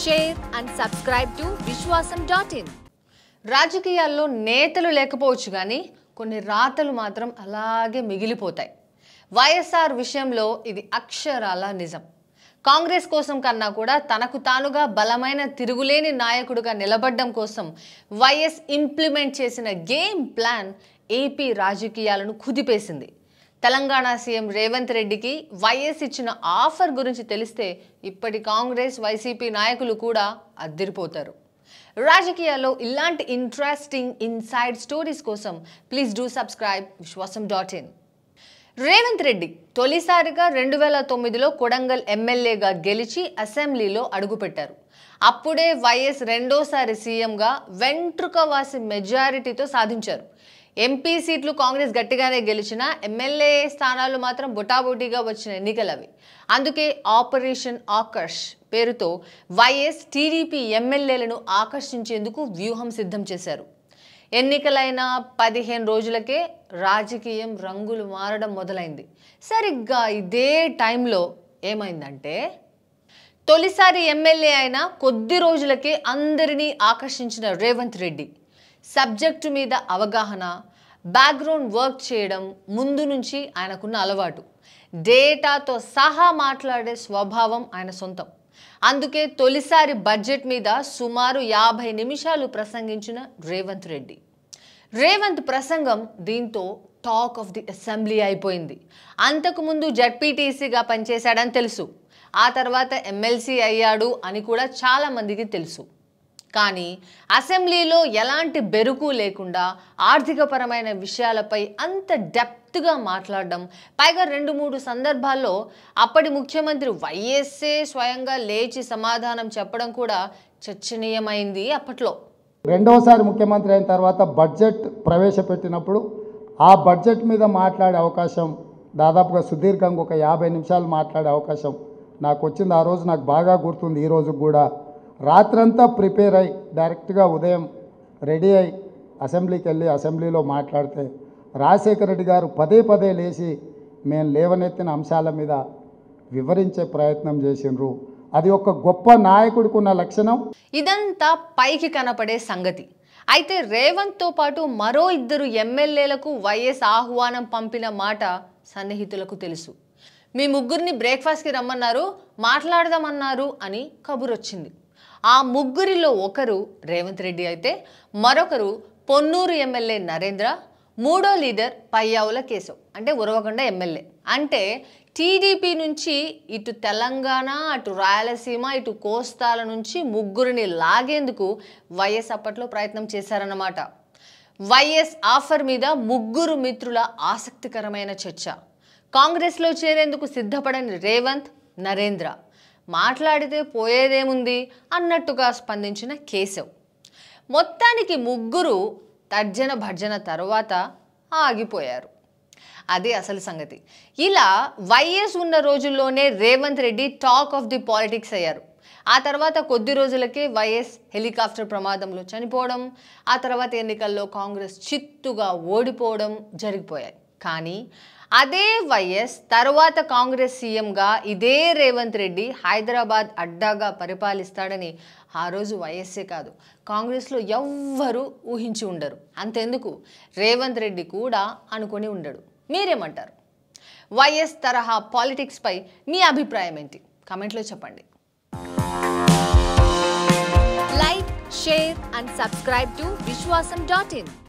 share and subscribe to Vishwasam.in. రాజకీయాల్లో నేతలు లేకపోవచ్చు గానీ కొన్ని రాతలు మాత్రం అలాగే మిగిలిపోతాయి. వైఎస్ఆర్ విషయంలో ఇది అక్షరాల నిజం. కాంగ్రెస్ కోసం కన్నా కూడా తనకు తానుగా బలమైన తిరుగులేని నాయకుడిగా నిలబడడం కోసం వైఎస్ ఇంప్లిమెంట్ చేసిన గేమ్ ప్లాన్ ఏపీ రాజకీయాలను కుదిపేసింది. తెలంగాణ సీఎం రేవంత్ రెడ్డికి వైఎస్ ఇచ్చిన ఆఫర్ గురించి తెలిస్తే ఇప్పటి కాంగ్రెస్ వైసీపీ నాయకులు కూడా అద్దిరిపోతారు. రాజకీయాల్లో ఇలాంటి ఇంట్రెస్టింగ్ ఇన్సైడ్ స్టోరీస్ కోసం ప్లీజ్ డూ సబ్స్క్రైబ్ విశ్వాసం.in. రేవంత్ రెడ్డి తొలిసారిగా 2009లో కొడంగల్ ఎమ్మెల్యేగా గెలిచి అసెంబ్లీలో అడుగుపెట్టారు. అప్పుడే వైఎస్ రెండోసారి సీఎంగా వెంట్రుకవాసి మెజారిటీతో సాధించారు. ఎంపీ సీట్లు కాంగ్రెస్ గట్టిగానే గెలిచిన ఎమ్మెల్యే స్థానాలు మాత్రం బొటాబొటీగా వచ్చిన ఎన్నికలవి. అందుకే ఆపరేషన్ ఆకర్ష్ పేరుతో వైఎస్ టీడీపీ ఎమ్మెల్యేలను ఆకర్షించేందుకు వ్యూహం సిద్ధం చేశారు. ఎన్నికలైన 15 రోజులకే రాజకీయం రంగులు మారడం మొదలైంది. సరిగ్గా ఇదే టైంలో ఏమైందంటే తొలిసారి ఎమ్మెల్యే అయిన కొద్ది రోజులకే అందరినీ ఆకర్షించిన రేవంత్ రెడ్డి సబ్జెక్టు మీద అవగాహన, బ్యాక్గ్రౌండ్ వర్క్ చేయడం ముందు నుంచి ఆయనకున్న అలవాటు. డేటాతో సహా మాట్లాడే స్వభావం ఆయన సొంతం. అందుకే తొలిసారి బడ్జెట్ మీద సుమారు 50 నిమిషాలు ప్రసంగించిన రేవంత్ రెడ్డి. రేవంత్ ప్రసంగం దీంతో టాక్ ఆఫ్ ది అసెంబ్లీ అయిపోయింది. అంతకుముందు జడ్పీటీసీగా పనిచేశాడని తెలుసు, ఆ తర్వాత ఎమ్మెల్సీ అయ్యాడు అని కూడా చాలా మందికి తెలుసు. కానీ అసెంబ్లీలో ఎలాంటి బెరుకు లేకుండా ఆర్థికపరమైన విషయాలపై అంత డెప్త్గా మాట్లాడడం, పైగా 2-3 సందర్భాల్లో అప్పటి ముఖ్యమంత్రి వైఎస్ఏ స్వయంగా లేచి సమాధానం చెప్పడం కూడా చర్చనీయమైంది. అప్పట్లో రెండోసారి ముఖ్యమంత్రి అయిన తర్వాత బడ్జెట్ ప్రవేశపెట్టినప్పుడు ఆ బడ్జెట్ మీద మాట్లాడే అవకాశం, దాదాపుగా సుదీర్ఘంగా ఒక 50 నిమిషాలు మాట్లాడే అవకాశం నాకు వచ్చింది. ఆ రోజు నాకు బాగా గుర్తుంది. ఈ రోజు కూడా రాత్రంతా ప్రిపేర్ అయ్యి డైరెక్ట్గా ఉదయం రెడీ అయ్యి అసెంబ్లీకి వెళ్ళి అసెంబ్లీలో మాట్లాడితే రాజశేఖర రెడ్డి గారు పదే పదే లేచి మేము లేవనెత్తిన అంశాల మీద వివరించే ప్రయత్నం చేసిండ్రు. అది ఒక గొప్ప నాయకుడికి ఉన్న లక్షణం. ఇదంతా పైకి కనపడే సంగతి. అయితే రేవంత్తో పాటు మరో 2 ఎమ్మెల్యేలకు వైఎస్ ఆహ్వానం పంపిన మాట సన్నిహితులకు తెలుసు. మీ ముగ్గురిని బ్రేక్ఫాస్ట్కి రమ్మన్నారు, మాట్లాడదామన్నారు అని కబురొచ్చింది. ఆ ముగ్గురిలో ఒకరు రేవంత్ రెడ్డి అయితే మరొకరు పొన్నూరు ఎమ్మెల్యే నరేంద్ర, మూడో లీడర్ పయ్యావుల కేశవ్ అంటే ఉరవకొండ ఎమ్మెల్యే. అంటే టీడీపీ నుంచి ఇటు తెలంగాణ, అటు రాయలసీమ, ఇటు కోస్తాల నుంచి ముగ్గురిని లాగేందుకు వైఎస్ అప్పట్లో ప్రయత్నం చేశారన్నమాట. వైఎస్ ఆఫర్ మీద ముగ్గురు మిత్రుల ఆసక్తికరమైన చర్చ. కాంగ్రెస్లో చేరేందుకు సిద్ధపడని రేవంత్, నరేంద్ర మాట్లాడితే పోయేదేముంది అన్నట్టుగా స్పందించిన కేశవ్. మొత్తానికి ముగ్గురు తర్జన భర్జన తర్వాత ఆగిపోయారు. అదే అసలు సంగతి. ఇలా వైఎస్ ఉన్న రోజుల్లోనే Revanth Reddy talk of the politics అయ్యారు. ఆ తర్వాత కొద్ది రోజులకే వైఎస్ హెలికాప్టర్ ప్రమాదంలో చనిపోవడం, ఆ తర్వాత ఎన్నికల్లో కాంగ్రెస్ చిత్తుగా ఓడిపోవడం జరిగిపోయాయి. కానీ అదే వైఎస్ తర్వాత కాంగ్రెస్ సీఎంగా ఇదే రేవంత్ రెడ్డి హైదరాబాద్ అడ్డాగా పరిపాలిస్తాడని ఆ రోజు వైఎస్ఏ కాదు, కాంగ్రెస్లో ఎవ్వరూ ఊహించి ఉండరు. అంతెందుకు రేవంత్ రెడ్డి కూడా అనుకొని ఉండడు. మీరేమంటారు? వైఎస్ తరహా పాలిటిక్స్పై మీ అభిప్రాయం ఏంటి? కామెంట్లో చెప్పండి. Like, share and subscribe to Vishwasam.in.